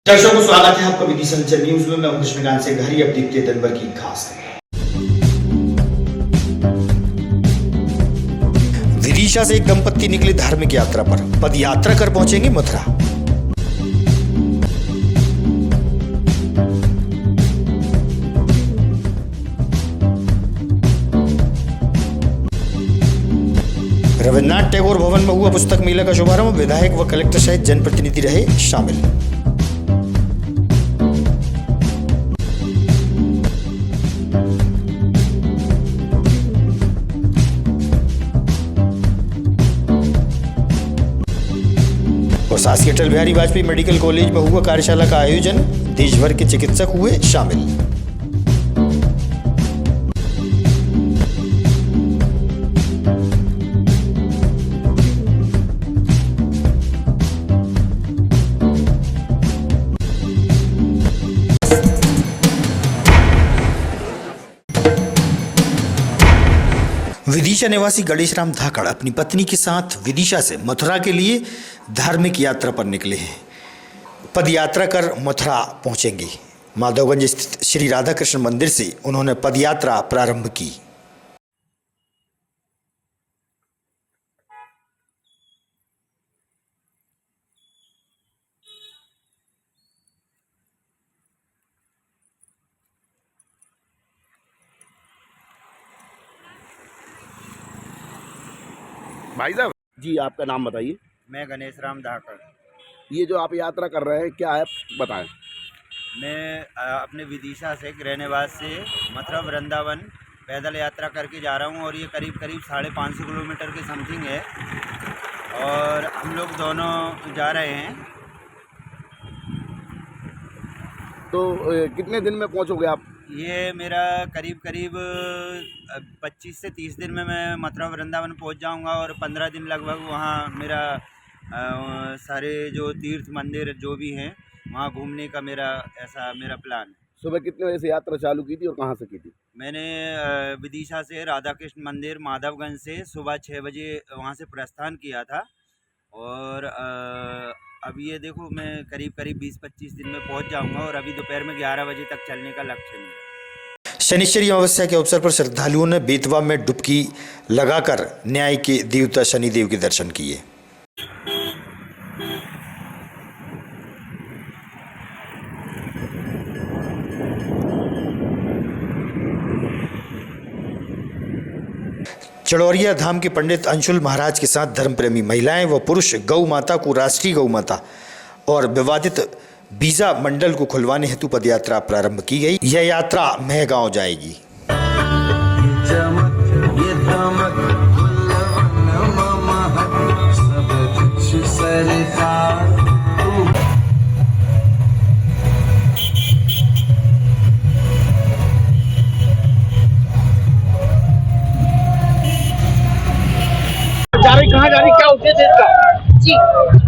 दर्शकों को स्वागत है आपका विधि संचर न्यूज में। मैं हूं कृष्णकांत से घरी। अब देखते हैं दिन भर की खास खबरें। विदिशा से एक दंपत्ति निकले धार्मिक यात्रा पर, पद यात्रा कर पहुंचेंगे मथुरा। रविन्द्रनाथ टैगोर भवन में हुआ पुस्तक मेला का शुभारंभ। विधायक व कलेक्टर सहित जनप्रतिनिधि रहे शामिल। और शासकीय अटल बिहारी वाजपेयी मेडिकल कॉलेज में हुआ कार्यशाला का आयोजन। देश भर के चिकित्सक हुए शामिल। विदिशा निवासी गणेश राम धाकड़ अपनी पत्नी के साथ विदिशा से मथुरा के लिए धार्मिक यात्रा पर निकले हैं। पद यात्रा कर मथुरा पहुंचेंगे। माधवगंज स्थित श्री राधा कृष्ण मंदिर से उन्होंने पद यात्रा प्रारंभ की। भाई साहब जी, आपका नाम बताइए। मैं गणेश राम धाकड़। ये जो आप यात्रा कर रहे हैं क्या है, बताएं। मैं अपने विदिशा से गृहनिवास से मथुरा वृंदावन पैदल यात्रा करके जा रहा हूँ और ये करीब 550 किलोमीटर के समथिंग है और हम लोग दोनों जा रहे हैं। तो कितने दिन में पहुंचोगे आप? ये मेरा करीब 25 से 30 दिन में मैं मथुरा वृंदावन पहुंच जाऊंगा और 15 दिन लगभग वहाँ मेरा सारे जो तीर्थ मंदिर जो भी हैं वहाँ घूमने का मेरा प्लान है। सुबह कितने बजे से यात्रा चालू की थी और कहाँ से की थी? मैंने विदिशा से राधा कृष्ण मंदिर माधवगंज से सुबह 6 बजे वहाँ से प्रस्थान किया था और अब ये देखो मैं करीब 20-25 दिन में पहुँच जाऊँगा और अभी दोपहर में 11 बजे तक चलने का लक्ष्य है मेरा। शनिश्चरी अमावस्या के अवसर पर श्रद्धालुओं ने बेतवा में डुबकी लगाकर न्याय के देवता शनिदेव के दर्शन किए। चड़ौरिया धाम के पंडित अंशुल महाराज के साथ धर्मप्रेमी महिलाएं व पुरुष गौ माता को राष्ट्रीय गौ माता और विवादित बीजा मंडल को खुलवाने हेतु पदयात्रा प्रारंभ की गई। यह यात्रा महगांव जाएगी। कहाँ जा रही, क्या उद्देश्य है इसका? जी,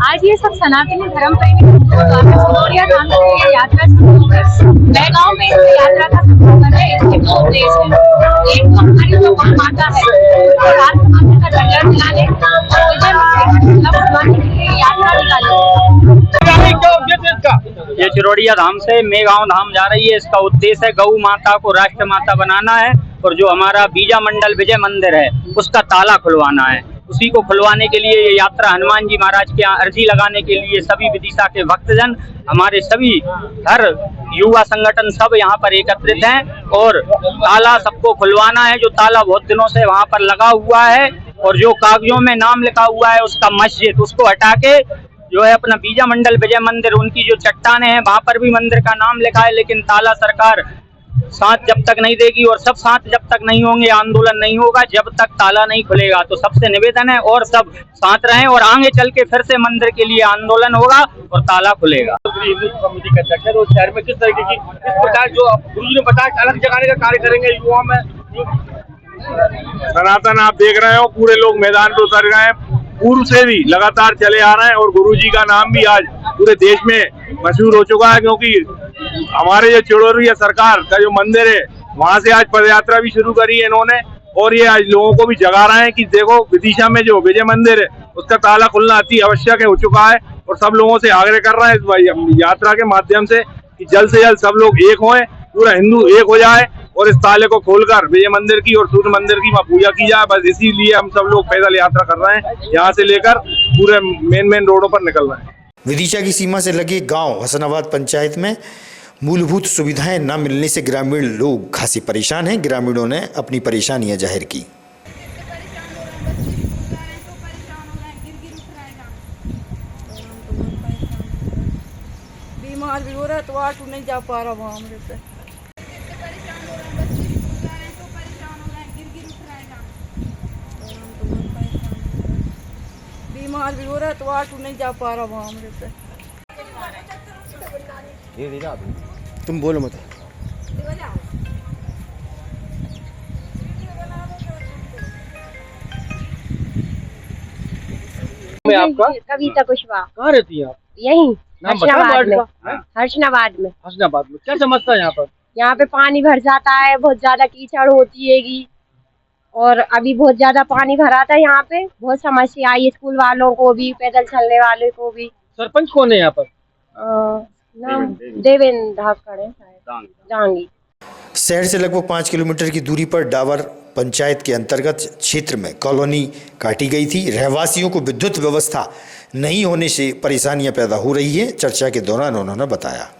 आज ये सब सनातनी धर्म प्रेमी चड़ौरिया धाम से ये यात्रा शुरू होकर महगांव में इस यात्रा का संबोधन है। इसके दो उद्देश्य हैं। एक तो हमारी जो गौ माता है उसको राष्ट्र माता का दर्जा दिलाने और विजय के लिए यात्रा निकाली। क्या उद्देश्य है इसका? ये चड़ौरिया धाम से मेगांव धाम जा रही है। इसका उद्देश्य है गौ माता को राष्ट्र माता बनाना है और जो हमारा बीजा मंडल विजय मंदिर है उसका ताला खुलवाना है। उसी को खुलवाने के लिए ये यात्रा हनुमान जी महाराज के यहाँ अर्जी लगाने के लिए सभी विदिशा के भक्तजन, हमारे सभी हर युवा संगठन सब यहाँ पर एकत्रित हैं और ताला सबको खुलवाना है। जो ताला बहुत दिनों से वहाँ पर लगा हुआ है और जो कागजों में नाम लिखा हुआ है उसका मस्जिद, उसको हटा के जो है अपना बीजा मंडल विजय मंदिर, उनकी जो चट्टानें हैं वहाँ पर भी मंदिर का नाम लिखा है, लेकिन ताला सरकार साथ जब तक नहीं देगी और सब साथ जब तक नहीं होंगे आंदोलन नहीं होगा। जब तक ताला नहीं खुलेगा तो सबसे निवेदन है और सब साथ रहें और आगे चल के फिर से मंदिर के लिए आंदोलन होगा और ताला खुलेगा। कमेटी के अध्यक्ष है, तो शहर में किस तरीके की इस प्रकार जो गुरु जी ने बताया अलग जगाने का कार्य करेंगे युवाओं में। सनातन आप देख रहे हो, पूरे लोग मैदान पे उतर गए हैं। पूर्व से भी लगातार चले आ रहे हैं और गुरु जी का नाम भी आज पूरे देश में मशहूर हो चुका है, क्योंकि हमारे जो चड़ौरिया सरकार का जो मंदिर है वहां से आज पदयात्रा भी शुरू करी है इन्होंने और ये आज लोगों को भी जगा रहे हैं कि देखो विदिशा में जो विजय मंदिर है उसका ताला खुलना अति आवश्यक हो चुका है और सब लोगों से आग्रह कर रहे हैं इस यात्रा के माध्यम से कि जल्द से जल्द सब लोग एक हों, पूरा हिंदू एक हो जाए और इस ताले को खोलकर विजय मंदिर की और सूर्य मंदिर की वहाँ पूजा की जाए। बस इसीलिए हम सब लोग पैदल यात्रा कर रहे हैं, यहाँ से लेकर पूरे मेन रोडों पर निकल रहे हैं। विदिशा की सीमा से लगे गांव हसनाबाद पंचायत में मूलभूत सुविधाएं न मिलने से ग्रामीण लोग खासी परेशान हैं। ग्रामीणों ने अपनी परेशानियां जाहिर की। बीमार भी हो रहा है तो ऑटो नहीं जा पा रहा वहाँ हमरे से। बीमार भी हो रहा है तो ऑटो नहीं जा पा रहा वहाँ हमरे से। तुम बोलो मत। आपका कविता कुशवाहा। कहाँ रहती है आप? यही नाम बताओ हर्षनाबाद में। वार्ड का? हर्षनाबाद में। हसनाबाद में क्या समस्या है यहाँ पर? यहाँ पे पानी भर जाता है, बहुत ज्यादा कीचड़ होती हैगी और अभी बहुत ज्यादा पानी भरा था यहाँ पे। बहुत समस्या आई स्कूल वालों को भी, पैदल चलने वाले को भी। सरपंच कौन है यहाँ पर? नाम देवेंद्र धाकड़ है शायद, डांगी। शहर से लगभग 5 किलोमीटर की दूरी पर डावर पंचायत के अंतर्गत क्षेत्र में कॉलोनी काटी गई थी। रहवासियों को विद्युत व्यवस्था नहीं होने से परेशानियां पैदा हो रही है। चर्चा के दौरान उन्होंने बताया।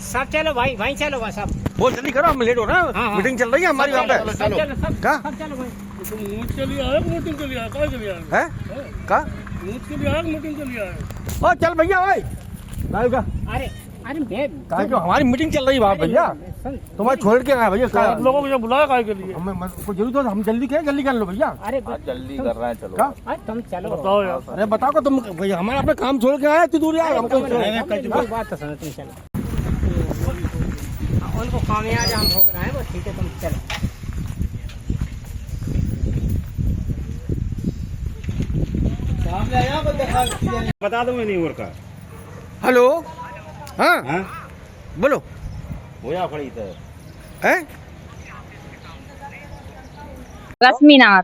सब चलो भाई, भाई चलो बस सब। बहुत जल्दी करो, हम लेट हो रहा है। हाँ। मीटिंग चल रही है हमारी यहाँ पे। का? चलो भाई। है? का? ओ चल भैया भाई। का? अरे अरे मैं क्यों हमारी मीटिंग चल रही है वहाँ भैया। तुम्हारे छोड़ के आए भैया। आप लोगों को बुलाया काय के लिए? हमें जरूर तो हम जल्दी कर लो भैया। अरे जल्दी कर रहे हैं, चलो। का? तुम चलो। बताओ यार। अरे बताओ को तुम भैया, हमारे अपने काम छोड़ के आए इतनी दूर यार। हमको बात तो सुनो, तुम चलो। उनको खामियाज हम भोग रहे हैं, वो ठीक है, तुम चलो। बता दूंगा नहीं और का। हेलो। हाँ बोलो। होया खड़ी तो है रश्मिनाथ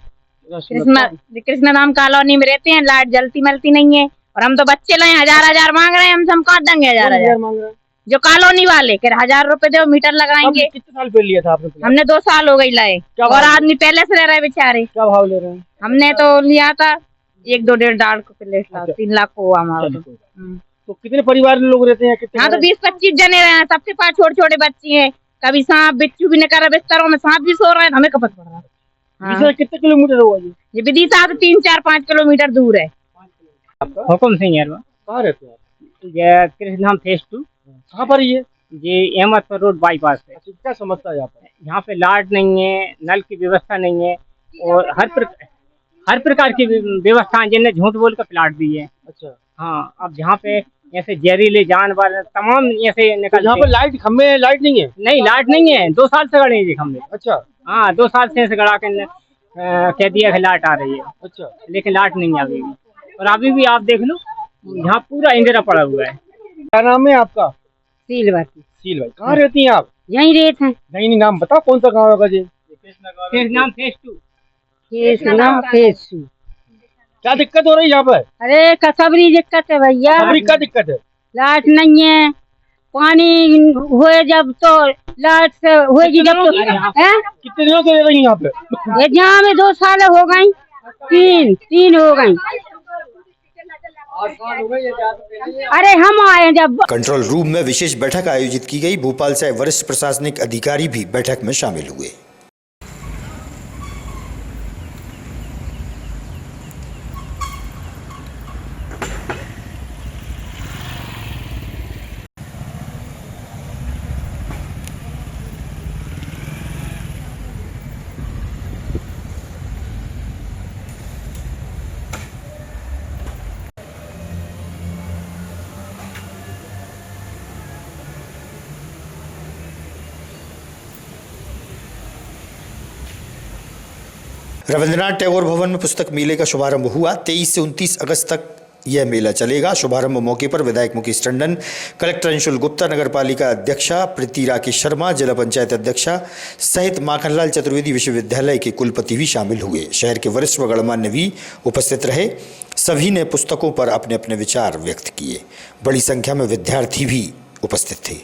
कृष्ण धाम कॉलोनी में रहते हैं। लाइट जलती मलती नहीं है और हम तो बच्चे लाए 1000 मांग रहे हैं। हम कहाँ देंगे 1000 मांग रहे हैं? जो कॉलोनी वाले कह 1000 रुपए दो, मीटर लगाएंगे। कितने साल पहले लिया था आपने? हमने 2 साल हो गई लाए और आदमी पहले से रह रहे बेचारे। क्या भाव ले रहे हैं? हमने तो लिया था 1-2 डाल को प्लेट लाओ, 3 लाख को हुआ हमारा तो। तो कितने परिवार में लोग रहते हैं? कितने? हाँ तो 20-25 जने रहे हैं। सबके पास छोटे बच्चे हैं। कभी सांप बिच्छू भी निकल रहा, बिस्तरों में सांप भी सो रहे हैं। हमें कपट पड़ रहा है। हाँ। कितने किलोमीटर होगा ये विदिशा से 3-4-5 किलोमीटर दूर है। हुकुम सिंह यार, कहाँ रहते हैं? ये कृष्ण धाम फेज 2। कहाँ पर ये? ये अहमदपुर रोड बाईपास है। क्या समस्या है यहाँ पर? यहाँ पे लाइट नहीं है, नल की व्यवस्था नहीं है और हर प्रकार की व्यवस्था जिनने झूठ बोल कर प्लाट दी है। अच्छा। हाँ, अब जहाँ पे ऐसे जहरीले जानवर तमाम ऐसे निकल। यहाँ पे लाइट खम्भे लाइट नहीं है? नहीं, लाइट नहीं है। 2 साल से गड़े हैं खम्भे। अच्छा। हाँ, 2 साल से गड़ा के कह दिया कि लाइट आ रही है। अच्छा। लेकिन लाइट नहीं आ गई और अभी भी आप देख लो यहाँ पूरा अंधेरा पड़ा हुआ है। क्या नाम है आपका? सील भाई। कहाँ रहती हैं आप? यही रेत है। नहीं नाम बताओ, कौन सा गाँव होगा जी? नाम फेज 2। क्या दिक्कत हो रही है यहाँ पर? अरे कसबरी दिक्कत है भैया। क्या दिक्कत है? लाइट नहीं है, पानी हुए जब तो लाइट से हुएगी जब तो है। कितने दिनों से रह रही हैं यहाँ पे? ये जहाँ में 2 साल हो गई, 3 हो गई। अरे हम आए जब। कंट्रोल रूम में विशेष बैठक आयोजित की गई। भोपाल से वरिष्ठ प्रशासनिक अधिकारी भी बैठक में शामिल हुए। रविंद्रनाथ टैगोर भवन में पुस्तक मेले का शुभारंभ हुआ। 23 से 29 अगस्त तक यह मेला चलेगा। शुभारंभ मौके पर विधायक मुकेश टंडन, कलेक्टर अंशुल गुप्ता, नगर पालिका अध्यक्षा प्रीति राकेश शर्मा, जिला पंचायत अध्यक्षा सहित माखनलाल चतुर्वेदी विश्वविद्यालय के कुलपति भी शामिल हुए। शहर के वरिष्ठ व गणमान्य भी उपस्थित रहे। सभी ने पुस्तकों पर अपने अपने विचार व्यक्त किए। बड़ी संख्या में विद्यार्थी भी उपस्थित थे।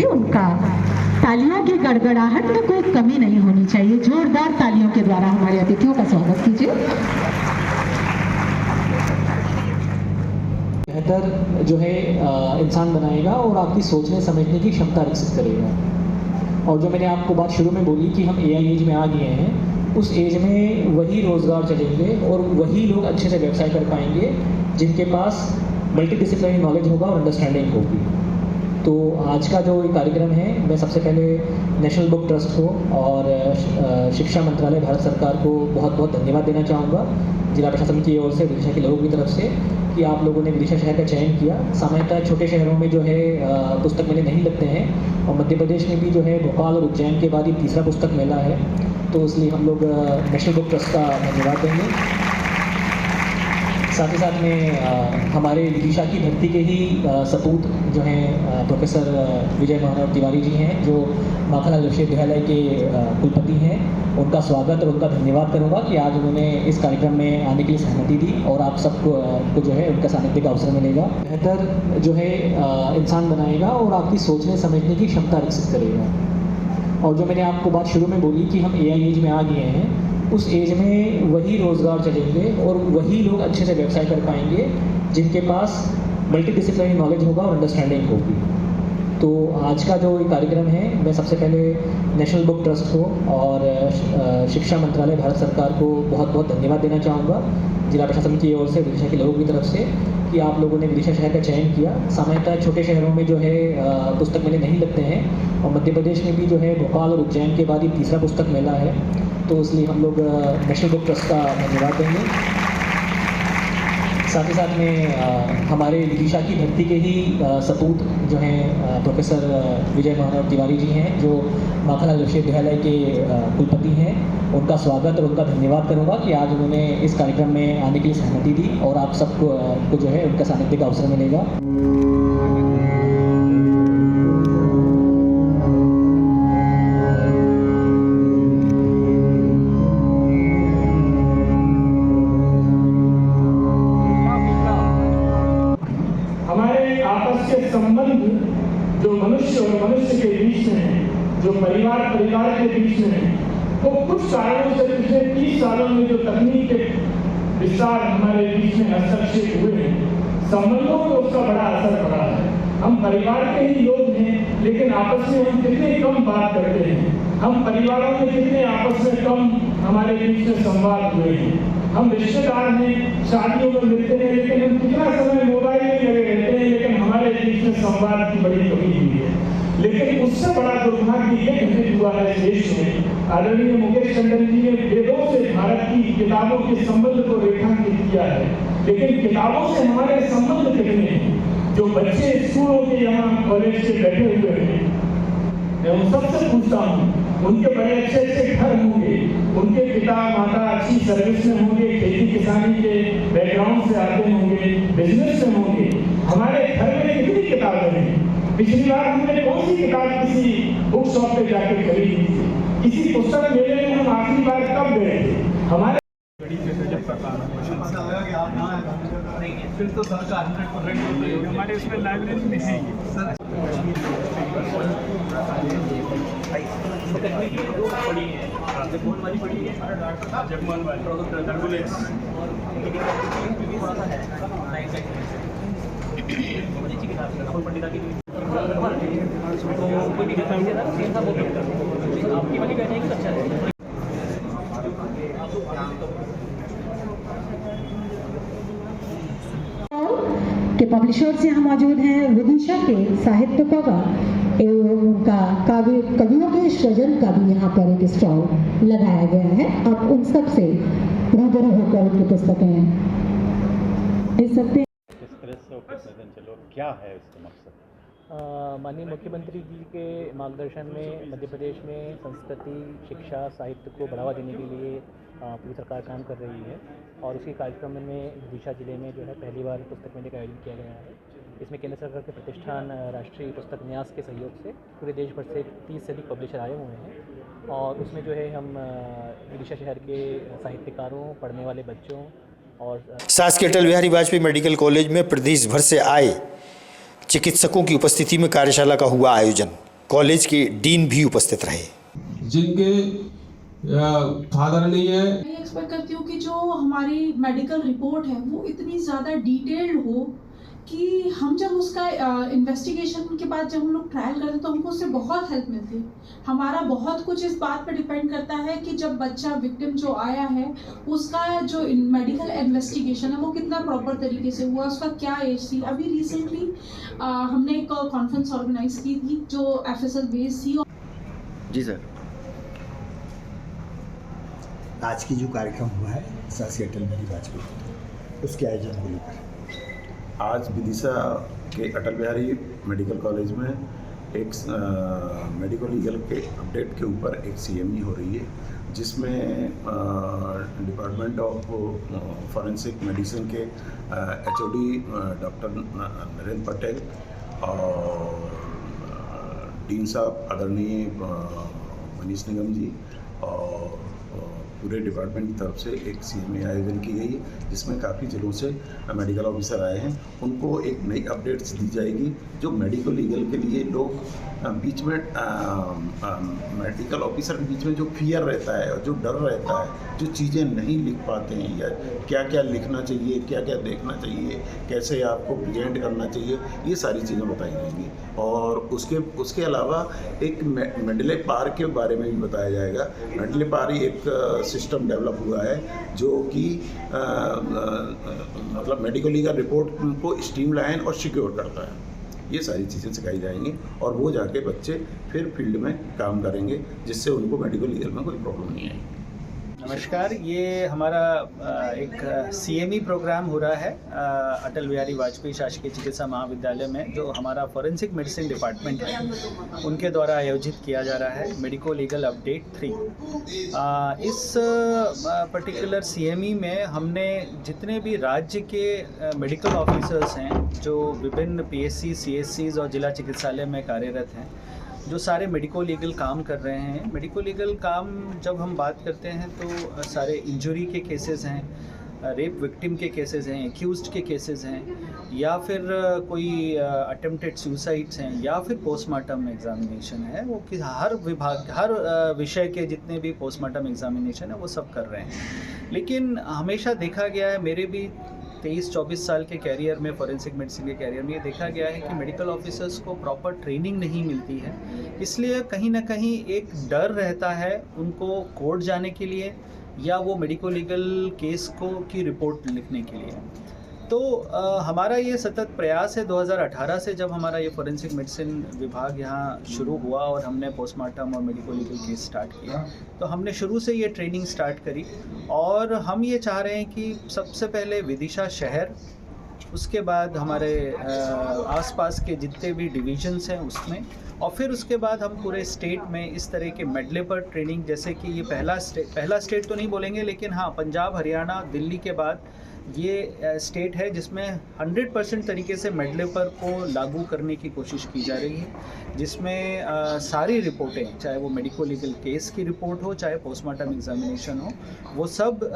उनका तालियों की गड़गड़ाहट में कोई कमी नहीं होनी चाहिए। जोरदार तालियों के द्वारा हमारे अतिथियों का स्वागत कीजिए। बेहतर जो है इंसान बनाएगा और आपकी सोचने समझने की क्षमता विकसित करेगा। और जो मैंने आपको बात शुरू में बोली कि हम AI एज में आ गए हैं, उस एज में वही रोजगार चलेंगे और वही लोग अच्छे से व्यवसाय कर पाएंगे जिनके पास मल्टी डिसिप्लिनरी नॉलेज होगा और अंडरस्टैंडिंग होगी। तो आज का जो कार्यक्रम है, मैं सबसे पहले नेशनल बुक ट्रस्ट को और शिक्षा मंत्रालय भारत सरकार को बहुत बहुत धन्यवाद देना चाहूँगा, जिला प्रशासन की ओर से, विदिशा के लोगों की तरफ से, कि आप लोगों ने विदिशा शहर का चयन किया। सामान्यतः छोटे शहरों में जो है पुस्तक मेले नहीं लगते हैं, और मध्य प्रदेश में भी जो है भोपाल और उज्जैन के बाद ही तीसरा पुस्तक मेला है, तो इसलिए हम लोग नेशनल बुक ट्रस्ट का धन्यवाद देंगे। साथ ही साथ में हमारे विदिशा की धरती के ही सपूत जो हैं प्रोफेसर विजय महाराव तिवारी जी हैं, जो माखनलाल विश्वविद्यालय के कुलपति हैं, उनका स्वागत और उनका धन्यवाद करूंगा कि आज उन्होंने इस कार्यक्रम में आने के लिए सहमति दी और आप सबको जो है उनका सानिध्य का अवसर मिलेगा। बेहतर जो है इंसान बनाएगा और आपकी सोचने समझने की क्षमता विकसित करेगा। और जो मैंने आपको बात शुरू में बोली कि हम AI एज में आ गए हैं, उस एज में वही रोजगार चलेंगे और वही लोग अच्छे से व्यवसाय कर पाएंगे जिनके पास मल्टी डिसिप्लिनरी नॉलेज होगा और अंडरस्टैंडिंग होगी। तो आज का जो कार्यक्रम है, मैं सबसे पहले नेशनल बुक ट्रस्ट को और शिक्षा मंत्रालय भारत सरकार को बहुत बहुत धन्यवाद देना चाहूँगा, जिला प्रशासन की ओर से, विदिशा के लोगों की तरफ से, कि आप लोगों ने विदिशा शहर का चयन किया। सामान्यतः छोटे शहरों में जो है पुस्तक मेले नहीं लगते हैं, और मध्य प्रदेश में भी जो है भोपाल और उज्जैन के बाद ही तीसरा पुस्तक मेला है, तो इसलिए हम लोग नेशनल बुक ट्रस्ट का धन्यवाद देंगे। साथ ही साथ में हमारे विदिशा की धरती के ही सपूत जो हैं प्रोफेसर विजय महाराव तिवारी जी हैं, जो माखनलाल विश्वविद्यालय के कुलपति हैं, उनका स्वागत और उनका धन्यवाद करूंगा कि आज उन्होंने इस कार्यक्रम में आने के लिए सहमति दी और आप सबको जो है उनका सानिध्य का अवसर मिलेगा। संबंध जो मनुष्य और मनुष्य के बीच में है, जो परिवार के बीच में है, वो कुछ कारणों से पिछले 30 सालों में जो तकनीक के विस्तार हमारे बीच में हस्तक्षेप हुए हैं, संबंधों को उसका बड़ा असर पड़ा है। हम परिवार के ही लोग हैं, लेकिन आपस में हम कितने कम बात करते हैं, हम परिवारों में कितने आपस में कम हमारे बीच में संवाद हुए हैं। हम रिश्तेदार हैं, शादियों में मिलते हैं, लेकिन हम कितना समय मोबाइल में लगे रहते हैं, लेकिन हमारे बीच में संवाद की बड़ी कमी हुई है। लेकिन उससे बड़ा दुर्भाग्य ये घटित हुआ है देश में। आदरणीय मुकेश टंडन जी ने वेदों से भारत की किताबों के संबंध को रेखांकित किया है, लेकिन किताबों से हमारे संबंध कितने हैं? जो बच्चे स्कूलों के यहाँ कॉलेज से बैठे हुए हैं, मैं उन सबसे पूछता हूँ, उनके बड़े अच्छे अच्छे घर होंगे, उनके पिता माता अच्छी सर्विस में होंगे, खेती किसानी के बैकग्राउंड से आते होंगे, बिजनेस में होंगे। हमारे घर में कितनी किताबें हैं? पिछली बार हमने कौन सी किताब किसी बुक शॉप पे जाके खरीदी थी? किसी पुस्तक मेले में हम आखिरी बार कब गए थे? हमारे फिर तो सरकार हमारे इसमें लाइब्रेरी में है आपकी वाली बैठेगी तो अच्छा रहेगा। के पब्लिशर्स यहाँ मौजूद हैं। विदिशा के साहित्यकों का एवं उनका कवियों के सृजन का भी यहाँ पर एक स्टॉल लगाया गया है। आप उन सब से रूबरू होकर उनकी पुस्तकें देख सकते हैं। क्या है इसका मकसद? माननीय मुख्यमंत्री जी के मार्गदर्शन में मध्य प्रदेश में संस्कृति, शिक्षा, साहित्य को बढ़ावा देने के लिए पूरी सरकार काम कर रही है और उसी कार्यक्रम में विदिशा जिले में जो है पहली बार पुस्तक मेले का आयोजन किया गया है। इसमें केंद्र सरकार के प्रतिष्ठान राष्ट्रीय पुस्तक न्यास के सहयोग से पूरे देश भर से 30 से अधिक पब्लिशर आए हुए हैं और उसमें जो है हम विदिशा शहर के साहित्यकारों, पढ़ने वाले बच्चों और शासकीय अटल बिहारी वाजपेयी मेडिकल कॉलेज में प्रदेश भर से आए चिकित्सकों की उपस्थिति में कार्यशाला का हुआ आयोजन। कॉलेज के डीन भी उपस्थित रहे। जिनके फादर नहीं है, मैं एक्सपेक्ट करती हूँ कि जो हमारी मेडिकल रिपोर्ट है वो इतनी ज़्यादा डिटेल्ड हो कि हम जब उसका इन्वेस्टिगेशन के बाद जब हम लोग ट्रायल करते हैं तो हमको उससे बहुत हेल्प मिलती है। हमारा बहुत कुछ इस बात पर डिपेंड करता है कि जब बच्चा विक्टिम जो आया है उसका जो मेडिकल इन्वेस्टिगेशन है वो कितना प्रॉपर तरीके से हुआ, उसका क्या एज थी। अभी रिसेंटली हमने एक कॉन्फ्रेंस ऑर्गेनाइज की थी जो FSL बेस्ड थी। जी सर, आज की जो कार्यक्रम हुआ है शासकीय अटल बिहारी वाजपेयी उसके आयोजन को लेकर आज विदिशा के अटल बिहारी मेडिकल कॉलेज में एक मेडिको लीगल के अपडेट के ऊपर एक CME हो रही है, जिसमें डिपार्टमेंट ऑफ फॉरेंसिक मेडिसिन के HOD डॉक्टर नरेंद्र पटेल और डीन साहब आदरणीय मनीष निगम जी और पूरे डिपार्टमेंट की तरफ से एक CME आयोजन की गई है, जिसमें काफ़ी जिलों से मेडिकल ऑफिसर आए हैं। उनको एक नई अपडेट्स दी जाएगी जो मेडिको लीगल के लिए लोग बीच में मेडिकल ऑफिसर के बीच में जो फियर रहता है और जो डर रहता है, जो चीज़ें नहीं लिख पाते हैं या क्या क्या लिखना चाहिए, क्या क्या देखना चाहिए, कैसे आपको प्रेजेंट करना चाहिए, ये सारी चीज़ें बताई जाएंगी। और उसके अलावा एक मेडले पार के बारे में भी बताया जाएगा। मेडले पार ही एक सिस्टम डेवलप हुआ है जो कि मतलब मेडिको लीगल रिपोर्ट को स्ट्रीमलाइन और सिक्योर करता है। ये सारी चीज़ें सिखाई जाएंगी और वो जाके बच्चे फिर फील्ड में काम करेंगे, जिससे उनको मेडिको लीगल में कोई प्रॉब्लम नहीं आएगी। नमस्कार, ये हमारा एक CME प्रोग्राम हो रहा है अटल बिहारी वाजपेयी शासकीय चिकित्सा महाविद्यालय में, जो हमारा फॉरेंसिक मेडिसिन डिपार्टमेंट है उनके द्वारा आयोजित किया जा रहा है मेडिको लीगल अपडेट 3। इस पर्टिकुलर CME में हमने जितने भी राज्य के मेडिकल ऑफिसर्स हैं जो विभिन्न PSC, CSCs और जिला चिकित्सालय में कार्यरत हैं, जो सारे मेडिको लीगल काम कर रहे हैं। मेडिको लीगल काम जब हम बात करते हैं तो सारे इंजरी के केसेस हैं, रेप विक्टिम के केसेस हैं, एक्यूज्ड के केसेस हैं, या फिर कोई अटेम्प्टेड सुसाइड्स हैं, या फिर पोस्टमार्टम एग्जामिनेशन है। वो कि हर विभाग, हर विषय के जितने भी पोस्टमार्टम एग्जामिनेशन है वो सब कर रहे हैं। लेकिन हमेशा देखा गया है, मेरे भी 23-24 साल के कैरियर में, फॉरेंसिक मेडिसिन के कैरियर में, ये देखा गया है कि मेडिकल ऑफिसर्स को प्रॉपर ट्रेनिंग नहीं मिलती है। इसलिए कहीं ना कहीं एक डर रहता है उनको कोर्ट जाने के लिए या वो मेडिको लीगल केस की रिपोर्ट लिखने के लिए। तो हमारा ये सतत प्रयास है 2018 से, जब हमारा ये फॉरेंसिक मेडिसिन विभाग यहाँ शुरू हुआ और हमने पोस्टमार्टम और मेडिको लीगल केस स्टार्ट किया, तो हमने शुरू से ये ट्रेनिंग स्टार्ट करी और हम ये चाह रहे हैं कि सबसे पहले विदिशा शहर, उसके बाद हमारे आसपास के जितने भी डिविजन्स हैं उसमें, और फिर उसके बाद हम पूरे स्टेट में इस तरह के मेडले पर ट्रेनिंग, जैसे कि ये पहला स्टेट तो नहीं बोलेंगे, लेकिन हाँ, पंजाब, हरियाणा, दिल्ली के बाद ये स्टेट है जिसमें 100% तरीके से मेडले पर को लागू करने की कोशिश की जा रही है, जिसमें सारी रिपोर्टें, चाहे वो मेडिको लीगल केस की रिपोर्ट हो, चाहे पोस्टमार्टम एग्जामिनेशन हो, वो सब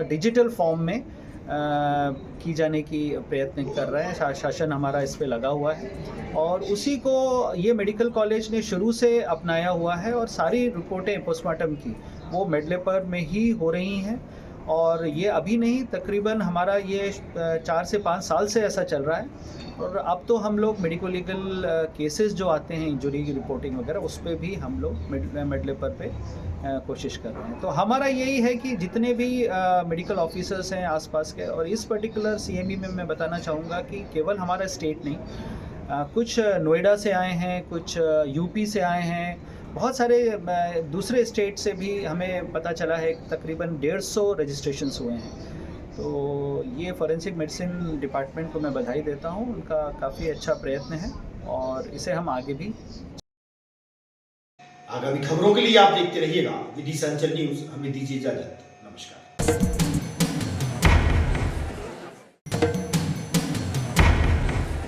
डिजिटल फॉर्म में की जाने की प्रयत्न कर रहे हैं। शासन हमारा इस पे लगा हुआ है और उसी को ये मेडिकल कॉलेज ने शुरू से अपनाया हुआ है और सारी रिपोर्टें पोस्टमार्टम की वो मेडले पर में ही हो रही हैं और ये अभी नहीं, तकरीबन हमारा ये 4 से 5 साल से ऐसा चल रहा है। और अब तो हम लोग मेडिको लीगल केसेस जो आते हैं, इंजरी की रिपोर्टिंग वगैरह, उस पर भी हम लोग मिड लेवल पे कोशिश कर रहे हैं। तो हमारा यही है कि जितने भी मेडिकल ऑफिसर्स हैं आसपास के, और इस पर्टिकुलर CME में मैं बताना चाहूँगा कि केवल हमारा स्टेट नहीं, कुछ नोएडा से आए हैं, कुछ UP से आए हैं, बहुत सारे दूसरे स्टेट से भी हमें पता चला है। तकरीबन 150 रजिस्ट्रेशंस हुए हैं। तो ये फॉरेंसिक मेडिसिन डिपार्टमेंट को मैं बधाई देता हूँ, उनका काफ़ी अच्छा प्रयत्न है और इसे हम आगे भी। आगामी खबरों के लिए आप देखते रहिएगा विदिशा अंचल न्यूज़। हमें दीजिए इजाजत। नमस्कार।